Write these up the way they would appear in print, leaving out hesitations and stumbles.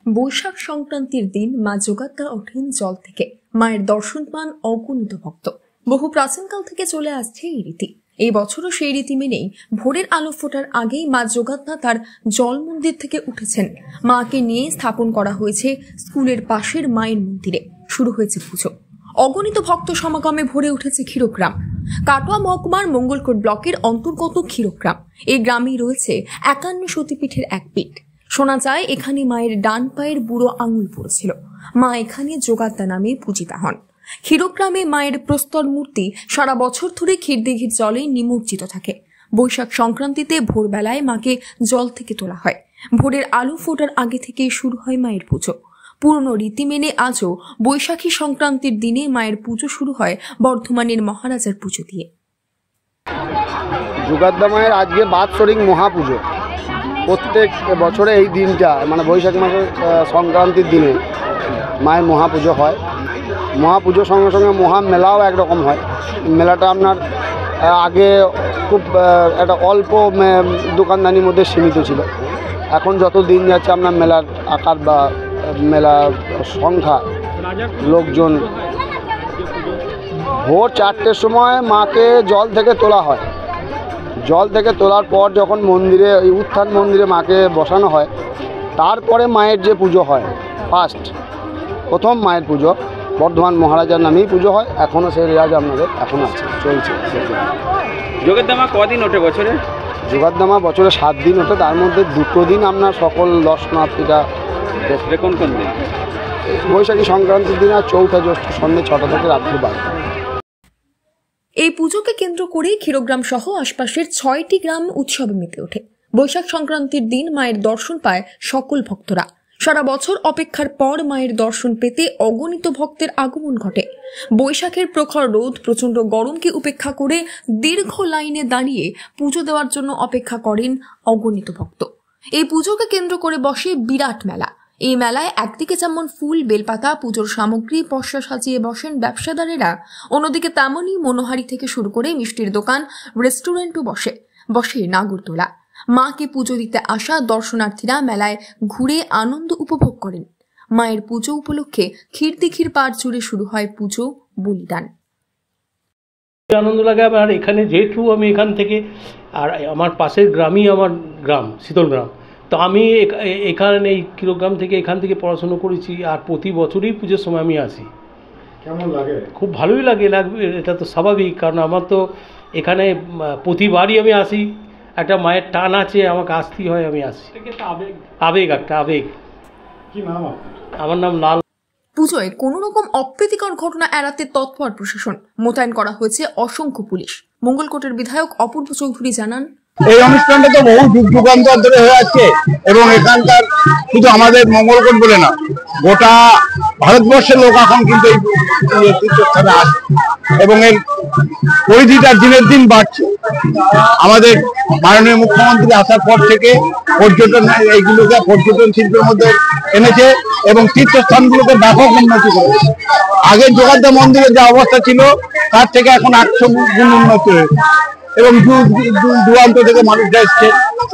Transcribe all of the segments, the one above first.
বৈশাখ সংক্রান্তির দিন মা যোগাত্তা ওঠেন জল থেকে। মায়ের দর্শন পান অগণিত ভক্ত। বহু প্রাচীনকাল থেকে চলে আসছে এই রীতি। এই বছরও সেই রীতি মেনেই ভোরের আলো ফোটার আগেই মা যোগাত্তা তার জল মন্দির থেকে উঠেছেন। মাকে নিয়ে স্থাপন করা হয়েছে স্কুলের পাশের মায়ের মন্দিরে। শুরু হয়েছে পুজো। অগণিত ভক্ত সমাগমে ভরে উঠেছে ক্ষীরগ্রাম। কাটোয়া মহকুমার মঙ্গলকোট ব্লকের অন্তর্গত ক্ষীরগ্রাম। এই গ্রামেই রয়েছে 51 সতীপীঠের এক পীঠ। শোনা যায় এখানে মায়ের ডান পায়ের বুড়ো আঙুল পড়েছিল। মা এখানে যোগাত্তা নামে পূজিতা হন। ক্ষীরগ্রামে মায়ের প্রস্তর মূর্তি সারা বছর ধরে ক্ষীরদিঘির জলে নিমজ্জিত থাকে। বৈশাখ সংক্রান্তিতে ভোরবেলায় মাকে জল থেকে তোলা হয়। ভোরের আলো ফোটার আগে থেকেই শুরু হয় মায়ের পুজো। পুরনো রীতি মেনে আজও বৈশাখী সংক্রান্তির দিনে মায়ের পুজো শুরু হয় বর্ধমানের মহারাজার পুজো দিয়ে। যোগাত্তা মায়ের আজকে বাৎসরিক মহাপুজো। প্রত্যেক বছরে এই দিনটা মানে বৈশাখ মাসের সংক্রান্তির দিনে মায়ের মহাপুজো হয়। মহাপুজোর সঙ্গে সঙ্গে মহামেলাও একরকম হয়। মেলাটা আপনার আগে খুব একটা অল্প দোকানদানির মধ্যে সীমিত ছিল। এখন যত দিন যাচ্ছে আপনার মেলার আকার বা মেলার সংখ্যা, লোকজন ভোর 4টের সময় মাকে জল থেকে তোলা হয়। জল থেকে তোলার পর যখন মন্দিরে এই উত্থান মন্দিরে মাকে বসানো হয়, তারপরে মায়ের যে পুজো হয় প্রথম মায়ের পুজো বর্ধমান মহারাজার নামেই পুজো হয়। এখনও সেই রেওয়াজ আপনাদের এখন আছে, চলছে। যোগাত্তা মা কদিন ওঠে বছরে? যোগাত্তা মা বছরে 7 দিন ওঠে। তার মধ্যে 2 দিন আপনার সকল দর্শনার্থীরা কোন কোন দিন? বৈশাখী সংক্রান্তির দিন আর 4ঠা জ্যৈষ্ঠ সন্ধ্যে 6টা থেকে রাত্রি 12টা। এই পুজোকে কেন্দ্র করে ক্ষীরগ্রাম সহ আশপাশের 6টি গ্রাম উৎসবে মেতে ওঠে। বৈশাখ সংক্রান্তির দিন মায়ের দর্শন পায় সকল ভক্তরা। সারা বছর অপেক্ষার পর মায়ের দর্শন পেতে অগণিত ভক্তের আগমন ঘটে। বৈশাখের প্রখর রোদ, প্রচণ্ড গরমকে উপেক্ষা করে দীর্ঘ লাইনে দাঁড়িয়ে পুজো দেওয়ার জন্য অপেক্ষা করেন অগণিত ভক্ত। এই পুজোকে কেন্দ্র করে বসে বিরাট মেলা। এই মেলায় একদিকে যেমন ফুল, বেলপাতা, পুজোর সামগ্রী, পসরা সাজিয়ে বসেন ব্যবসাদারেরা, অন্যদিকে তেমনই মনোহারি থেকে শুরু করে মিষ্টির দোকান, রেস্টুরেন্টও বসে নাগরদোলা। মাকে পুজো দিতে আসা দর্শনার্থীরা মেলায় ঘুরে আনন্দ উপভোগ করেন। মায়ের পুজো উপলক্ষে ক্ষীরদিঘির পাড় জুড়ে শুরু হয় পুজো, বলিদান। আনন্দ লাগে আমার এখানে, যেহেতু আমি এখান থেকে, আর আমার পাশের গ্রামই আমার গ্রাম শীতল গ্রাম। তো আমি এখানে এই ক্ষীরগ্রাম থেকে এখান থেকে পড়াশুনো করেছি, আর প্রতি বছরই পুজোর সময় আমি আসি। কেমন লাগে? খুব ভালোই লাগবে, এটা তো স্বাভাবিক, কারণ আমার তো এখানে প্রতিবারই আমি আসি। একটা মায়ের টান আছে, আমাকে আসতেই হয়, আমি আসি। আবেগ। কি নাম? আমার নাম লাল। পুজোয় কোনো রকম অপ্রীতিকর ঘটনা এড়াতে তৎপর প্রশাসন। মোতায়েন করা হয়েছে অসংখ্য পুলিশ। মঙ্গলকোটের বিধায়ক অপূর্ব চৌধুরী জানান, এই অনুষ্ঠানটা তো বহু যুগ যুগান্তর ধরে হয়ে আসছে এবং এখানকার শুধু আমাদের মঙ্গলকোট বলে না, গোটা ভারতবর্ষের লোক এখন কিন্তু এই তীর্থস্থানে আসে এবং এর পরিধিটা দিনের দিন বাড়ছে। আমাদের মাননীয় মুখ্যমন্ত্রী আসার পর থেকে এইগুলোকে পর্যটন শিল্পের মধ্যে এনেছে এবং তীর্থস্থানগুলোকে ব্যাপক উন্নতি করেছে। আগের যোগাত্তা মন্দিরের যে অবস্থা ছিল তার থেকে এখন 800 গুণ উন্নতি হয়েছে এবং দূরান্ত থেকে মানুষরা এসছে।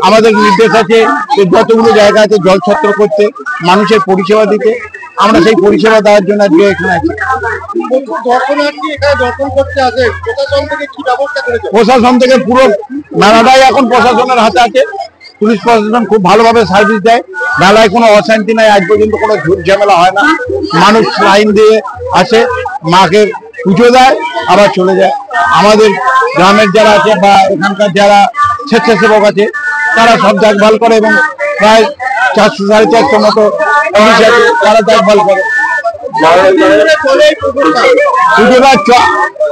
আমাদের নির্দেশ আছে যে যতগুলো জায়গা আছে জল ছত্র করতে, মানুষের পরিষেবা দিতে। আমরা সেই পরিষেবা দেওয়ার জন্য আজকে এখানে আছি। প্রশাসন থেকে পুরো মেলাটাই এখন প্রশাসনের হাতে আছে। পুলিশ প্রশাসন খুব ভালোভাবে সার্ভিস দেয়। মেলায় কোনো অশান্তি নাই, আজ পর্যন্ত কোনো ঝুট ঝামেলা হয় না। মানুষ লাইন দিয়ে আসে, মাকে পুজো দেয়, আবার চলে যায়। আমাদের গ্রামের যারা আছে বা এখানকার যারা স্বেচ্ছাসেবক আছে তারা সব দেখভাল করে এবং প্রায় 400-450 মতো পুলিশ আছে, তারা দেখভাল করে।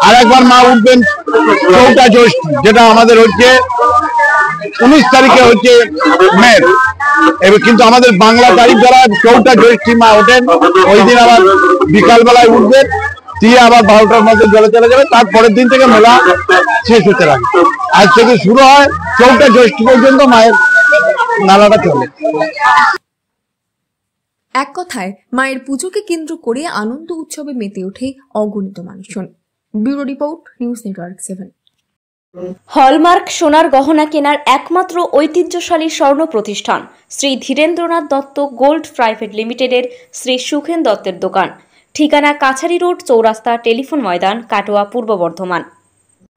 আরেকবার মা উঠবেন 4টা জ্যৈষ্ঠ, যেটা আমাদের হচ্ছে 19 তারিখে হচ্ছে মে। এবার কিন্তু আমাদের বাংলা তারিখ যারা 4টা জ্যৈষ্ঠী মা ওঠেন, ওই দিন আবার বিকালবেলায় উঠবেন, দিয়ে আবার 12টার মধ্যে জলে চলে যাবে। তারপরের দিন থেকে মেলা শেষ হতে লাগে। আজ থেকে শুরু হয় 4টা জ্যৈষ্ঠ পর্যন্ত মায়ের মেলাটা চলে। এক কথায় মায়ের পুজোকে কেন্দ্র করে আনন্দ উৎসবে মেতে ওঠে অগণিত মানুষজন। Bureau report, news network 7। Hallmark সোনার গহনা কেনার একমাত্র ঐতিহ্যশালী স্বর্ণ প্রতিষ্ঠান শ্রী ধীরেন্দ্রনাথ দত্ত গোল্ড প্রাইভেট লিমিটেডের শ্রী সুখেন দত্তের দোকান। ঠিকানা কাছারি রোড, চৌরাস্তা, টেলিফোন ময়দান, কাটোয়া, পূর্ব বর্ধমান।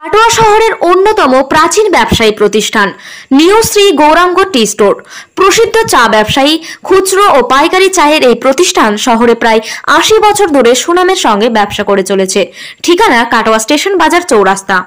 কাটোয়া শহরের অন্যতম প্রাচীন ব্যবসায়ী প্রতিষ্ঠান new Shri Gouranga tea store. প্রসিদ্ধ চা ব্যবসায়ী, খুচরো ও পাইকারি চায়ের এই প্রতিষ্ঠান শহরে প্রায় 80 বছর ধরে সুনামের সঙ্গে ব্যবসা করে চলেছে। ঠিকানা কাটোয়া স্টেশন বাজার, চৌরাস্তা।